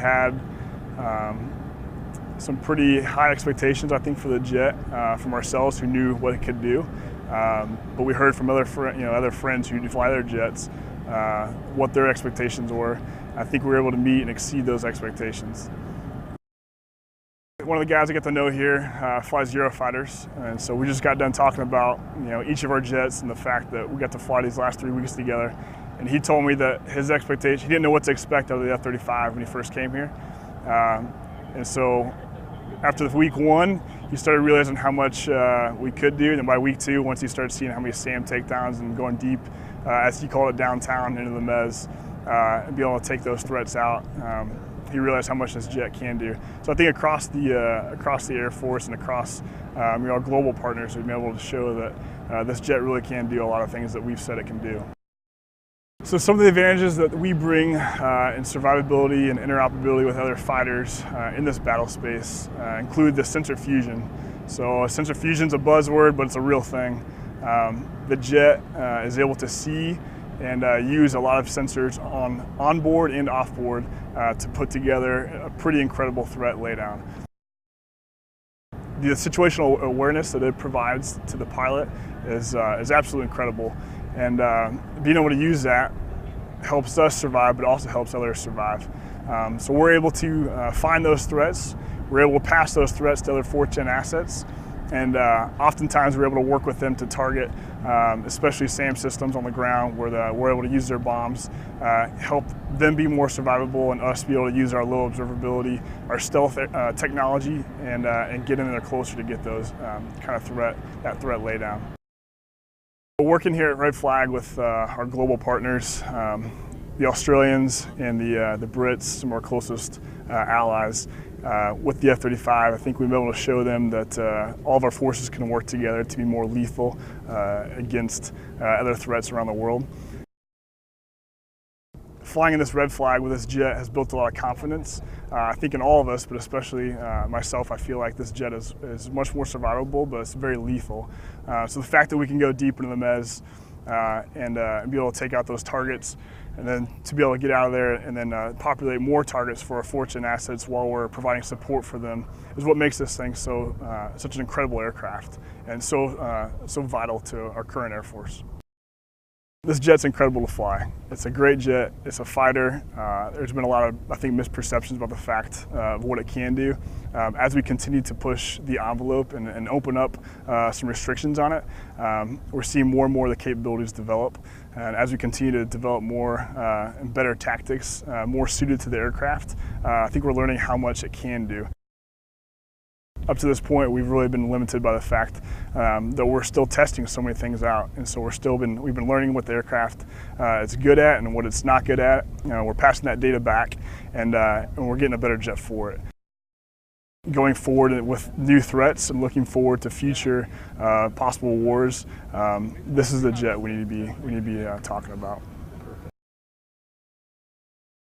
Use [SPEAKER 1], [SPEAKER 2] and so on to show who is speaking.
[SPEAKER 1] had some pretty high expectations, I think, for the jet from ourselves, who knew what it could do. But we heard from other friends who fly their jets what their expectations were. I think we were able to meet and exceed those expectations. One of the guys I get to know here flies Eurofighters, and so we just got done talking about each of our jets and the fact that we got to fly these last 3 weeks together. And he told me that his expectation, he didn't know what to expect out of the F-35 when he first came here. And so after week 1, he started realizing how much we could do. And then by week 2, once he started seeing how many SAM takedowns and going deep, as he called it, downtown into the mez, and be able to take those threats out, he realized how much this jet can do. So I think across the Air Force and across our global partners, we've been able to show that this jet really can do a lot of things that we've said it can do. So some of the advantages that we bring in survivability and interoperability with other fighters in this battle space include the sensor fusion. So sensor fusion is a buzzword, but it's a real thing. The jet is able to see and use a lot of sensors onboard and offboard to put together a pretty incredible threat laydown. The situational awareness that it provides to the pilot is absolutely incredible, and being able to use that helps us survive, but also helps others survive. So we're able to find those threats, we're able to pass those threats to other 4th Gen assets, and oftentimes we're able to work with them to target especially SAM systems on the ground where we're able to use their bombs, help them be more survivable, and us be able to use our low observability, our stealth technology, and get in there closer to get those that threat laydown. We're working here at Red Flag with our global partners, the Australians and the Brits, some of our closest allies. With the F-35, I think we've been able to show them that all of our forces can work together to be more lethal against other threats around the world. Flying in this Red Flag with this jet has built a lot of confidence, I think in all of us, but especially myself. I feel like this jet is much more survivable, but it's very lethal. So the fact that we can go deep into the mez and be able to take out those targets, and then to be able to get out of there and then populate more targets for our 4th Gen assets while we're providing support for them, is what makes this thing such an incredible aircraft and so vital to our current Air Force. This jet's incredible to fly. It's a great jet. It's a fighter. There's been a lot of, I think, misperceptions about the fact of what it can do. As we continue to push the envelope and open up some restrictions on it, we're seeing more and more of the capabilities develop. And as we continue to develop more and better tactics, more suited to the aircraft, I think we're learning how much it can do. Up to this point, we've really been limited by the fact that we're still testing so many things out, and so we've been learning what the aircraft is good at and what it's not good at. We're passing that data back, and we're getting a better jet for it. Going forward with new threats and looking forward to future possible wars, this is the jet we need to be talking about.